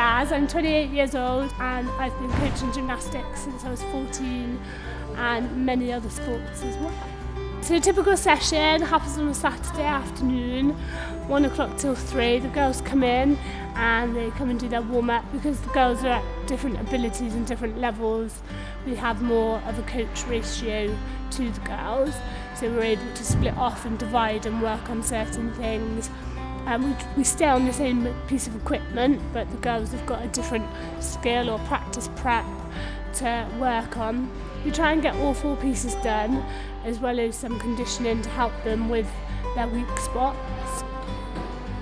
Jazz. I'm 28 years old and I've been coaching gymnastics since I was 14 and many other sports as well. So a typical session happens on a Saturday afternoon, 1 o'clock till 3. The girls come in and they come and do their warm-up. Because the girls are at different abilities and different levels, we have more of a coach ratio to the girls. So we're able to split off and divide and work on certain things. We stay on the same piece of equipment, but the girls have got a different skill or practice prep to work on. We try and get all 4 pieces done, as well as some conditioning to help them with their weak spots.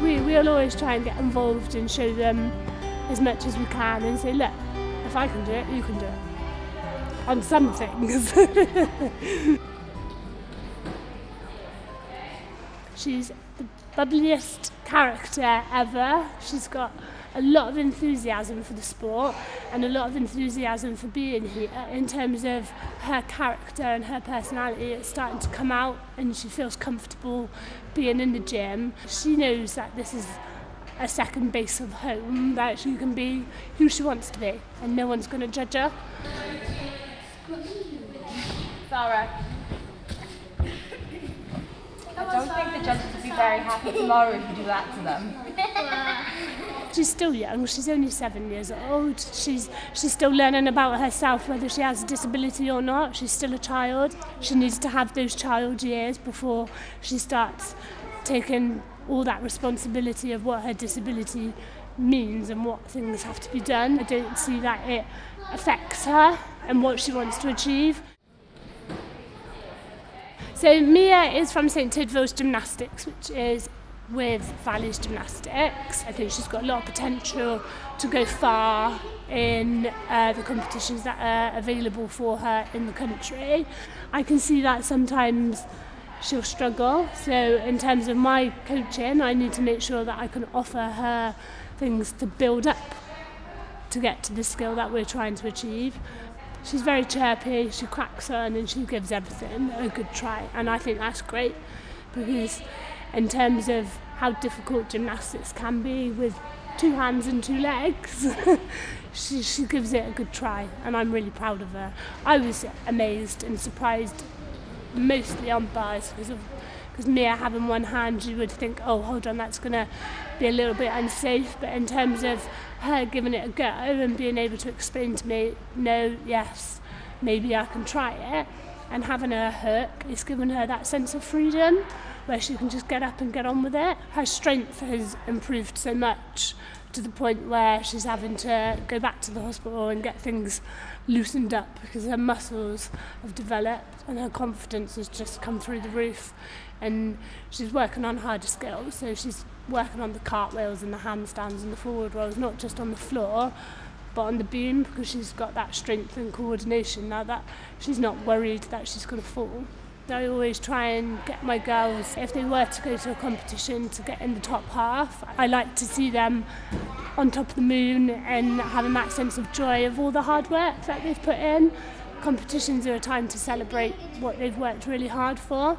We'll always try and get involved and show them as much as we can and say, look, if I can do it, you can do it. On some things. She's the bubbliest character ever. She's got a lot of enthusiasm for the sport and a lot of enthusiasm for being here. In terms of her character and her personality, it's starting to come out and she feels comfortable being in the gym. She knows that this is a second base of home, that she can be who she wants to be and no one's going to judge her. Sara. I don't think the judges will be very happy tomorrow if you do that to them. She's still young, she's only 7 years old. She's still learning about herself, whether she has a disability or not. She's still a child. She needs to have those child years before she starts taking all that responsibility of what her disability means and what things have to be done. I don't see that it affects her and what she wants to achieve. So Mia is from St Tidvil's Gymnastics, which is with Valleys Gymnastics. I think she's got a lot of potential to go far in the competitions that are available for her in the country. I can see that sometimes she'll struggle, so in terms of my coaching, I need to make sure that I can offer her things to build up to get to the skill that we're trying to achieve. She's very chirpy, she cracks on and she gives everything a good try, and I think that's great because in terms of how difficult gymnastics can be with 2 hands and 2 legs, she gives it a good try and I'm really proud of her. I was amazed and surprised mostly on bars because Mia having 1 hand, you would think, oh hold on, that's going to be a little bit unsafe, but in terms of her giving it a go and being able to explain to me, no, yes, maybe I can try it, and having her hook is giving her that sense of freedom where she can just get up and get on with it. Her strength has improved so much to the point where she's having to go back to the hospital and get things loosened up because her muscles have developed and her confidence has just come through the roof, and she's working on harder skills, so she's working on the cartwheels and the handstands and the forward rolls, not just on the floor but on the beam, because she's got that strength and coordination now that she's not worried that she's going to fall. I always try and get my girls, if they were to go to a competition, to get in the top half. I like to see them on top of the moon and having that sense of joy of all the hard work that they've put in. Competitions are a time to celebrate what they've worked really hard for.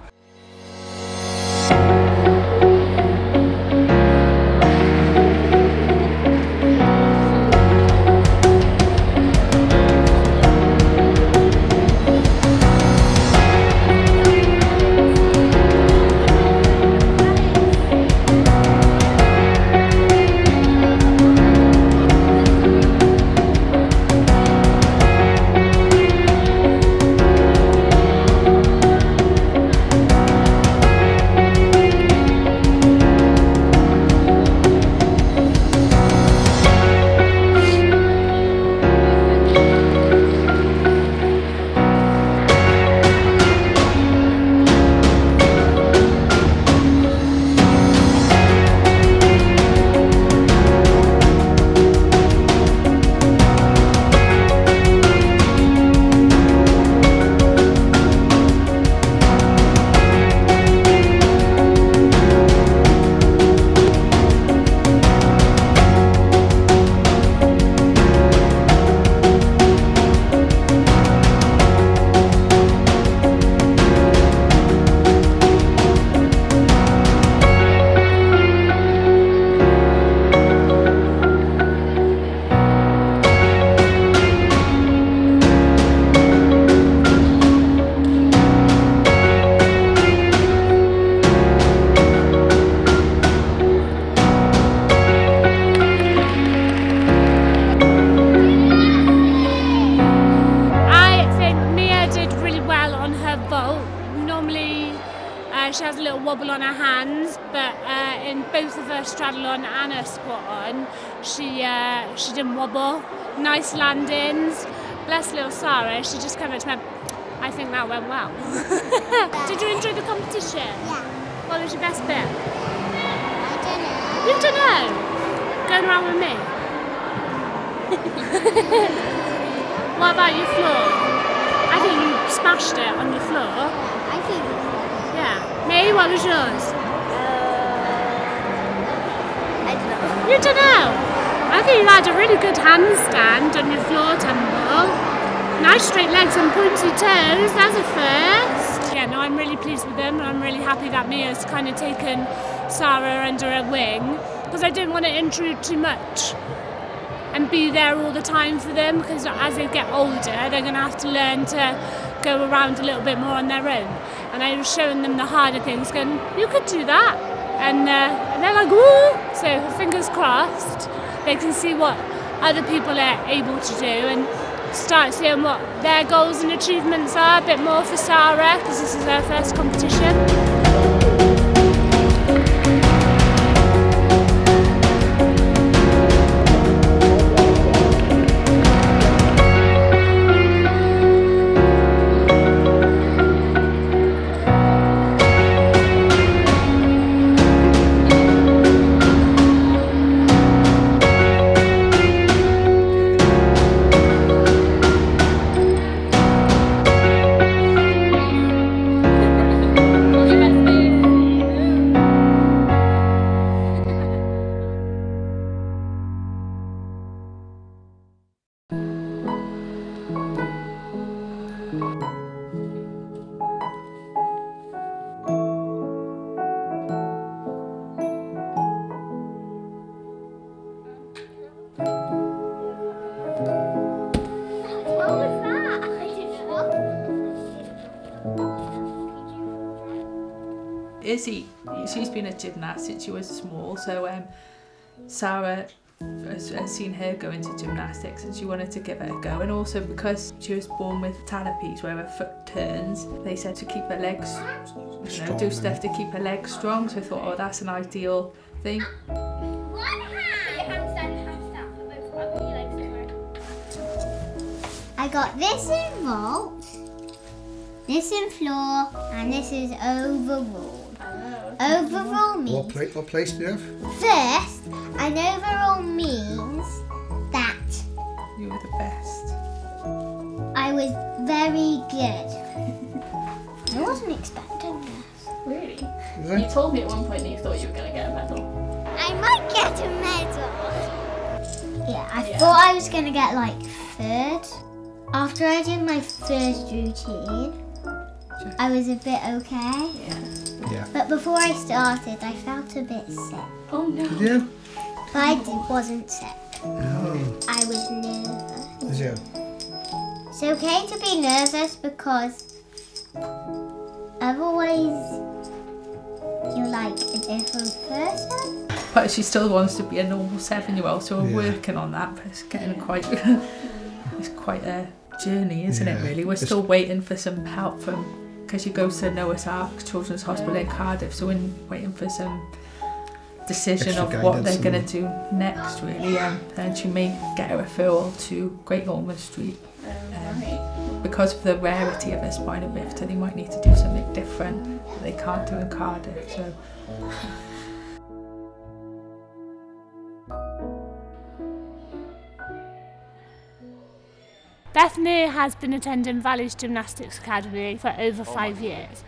she has a little wobble on her hands, but in both of her straddle on and her squat on, she didn't wobble. Nice landings. Bless little Sara, she just came up to me, I think that went well. Did you enjoy the competition? Yeah. What was your best bit? I don't know. You don't know? Going around with me? What about your floor? I think you smashed it on your floor. I think. Yeah. Me, what was yours? I don't know. You don't know? I think you had a really good handstand on your floor tumble. Nice straight legs and pointy toes, that's a first. Yeah, no, I'm really pleased with them. I'm really happy that Mia's kind of taken Sara under her wing, because I didn't want to intrude too much and be there all the time for them, because as they get older, they're going to have to learn to go around a little bit more on their own. And I was showing them the harder things, going, you could do that. And they're like, woo! So fingers crossed, they can see what other people are able to do and start seeing what their goals and achievements are a bit more for Sara, because this is her first competition. Izzy, she's been a gymnast since she was small, so Sara has seen her go into gymnastics and she wanted to give it a go, and also because she was born with talipes where her foot turns, they said to keep her legs, you know, do stuff to keep her legs strong, so I thought, oh, that's an ideal thing. I got this in vault, this in floor, and this is overall. Overall means... What place do you have? First, an overall means that... You were the best. I was very good. I wasn't expecting this. Really? Yeah. You told me at one point that you thought you were going to get a medal. I might get a medal. Yeah, I thought I was going to get like third. After I did my first routine, I was a bit okay. Yeah. But before I started, I felt a bit sick. Oh no. Did you? But I wasn't sick. No. I was nervous. Did you? It's okay to be nervous because otherwise you're like a different person. But she still wants to be a normal 7-year-old, so we're working on that, but it's getting quite, it's quite a journey, isn't it really? We're still waiting for some help from, because she goes to Noah's Ark Children's Hospital in Cardiff, so we're waiting for some decision Extra of what they're guidance going to do next really, and she may get a referral to Great Ormond Street. Because of the rarity of her spinal bifida, they might need to do something different that they can't do in Cardiff. So. Bethany has been attending Valleys Gymnastics Academy for over 5 years.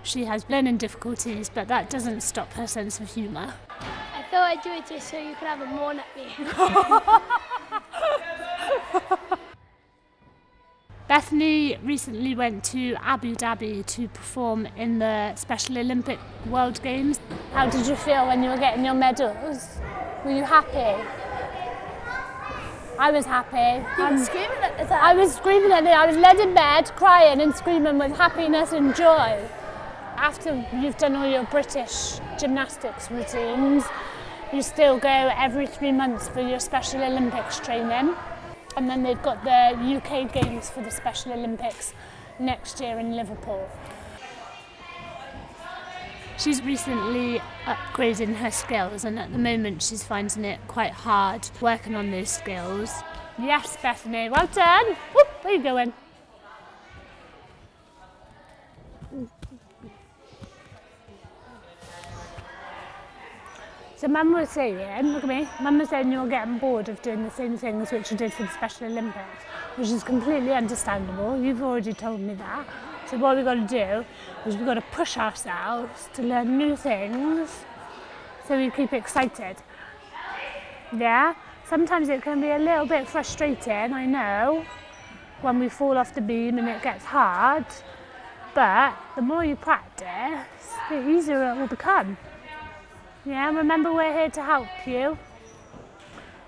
She has learning difficulties, but that doesn't stop her sense of humour. I thought I'd do it just so you could have a moan at me. Bethany recently went to Abu Dhabi to perform in the Special Olympic World Games. How did you feel when you were getting your medals? Were you happy? I was happy. You were screaming at the time. I was screaming at it. I was led in bed, crying and screaming with happiness and joy. After you've done all your British gymnastics routines, you still go every 3 months for your Special Olympics training. And then they've got the UK Games for the Special Olympics next year in Liverpool. She's recently upgrading her skills, and at the moment she's finding it quite hard working on those skills. Yes, Bethany, well done. Whoop, where are you going? So Mum was saying, look at me, Mum was saying you're getting bored of doing the same things which you did for the Special Olympics, which is completely understandable. You've already told me that. So what we've got to do is we've got to push ourselves to learn new things so we keep excited. Yeah? Sometimes it can be a little bit frustrating, I know, when we fall off the beam and it gets hard, but the more you practice, the easier it will become. Yeah, remember we're here to help you.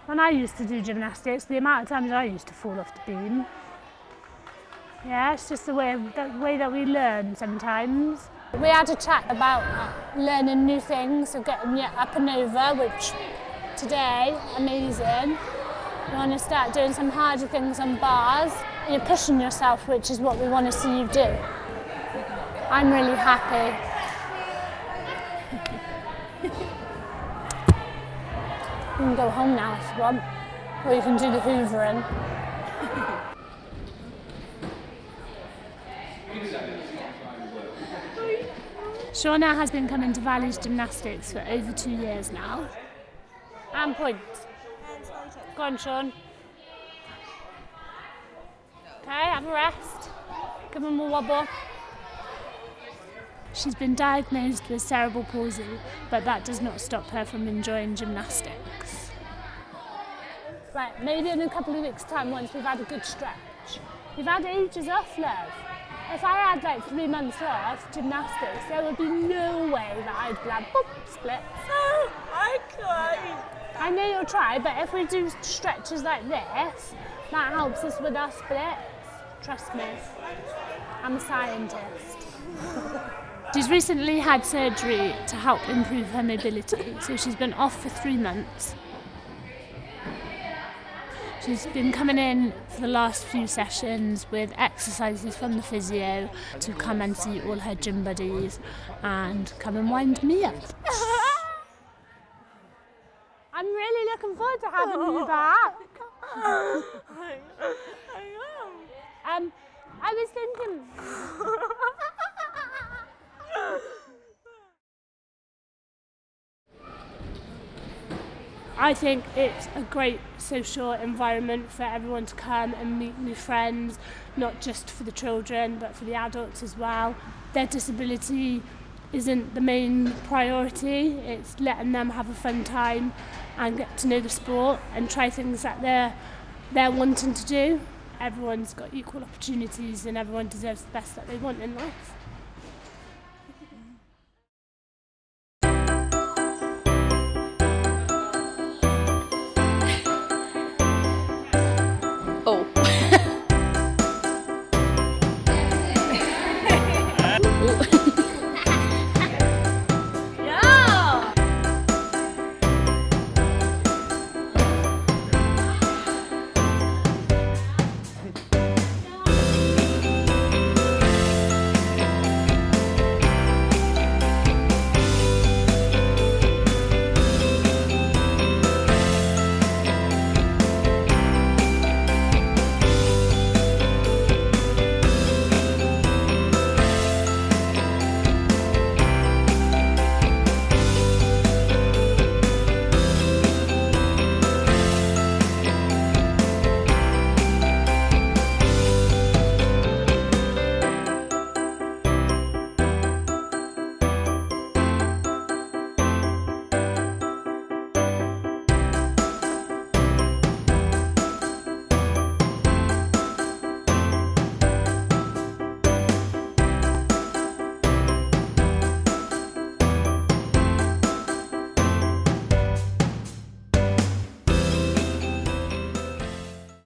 When I used to do gymnastics, the amount of times I used to fall off the beam. Yeah, it's just the way that we learn sometimes. We had a chat about learning new things, so getting you up and over, which today, amazing. You want to start doing some harder things on bars, and you're pushing yourself, which is what we want to see you do. I'm really happy. You can go home now if you want, or you can do the hoovering. Shauna has been coming to Valleys Gymnastics for over 2 years now. And point. Go on, Sean. Okay, have a rest. Give him a wobble. She's been diagnosed with cerebral palsy, but that does not stop her from enjoying gymnastics. Right, maybe in a couple of weeks' time, once we've had a good stretch. We've had ages off, love. If I had like 3 months off gymnastics, there would be no way that I'd be like, boop, splits. I can't. I know you'll try, but if we do stretches like this, that helps us with our splits. Trust me, I'm a scientist. She's recently had surgery to help improve her mobility, so she's been off for 3 months. She's been coming in for the last few sessions with exercises from the physio to come and see all her gym buddies and come and wind me up. I'm really looking forward to having you back. I was thinking... I think it's a great social environment for everyone to come and meet new friends, not just for the children, but for the adults as well. Their disability isn't the main priority, it's letting them have a fun time and get to know the sport and try things that they're wanting to do. Everyone's got equal opportunities and everyone deserves the best that they want in life.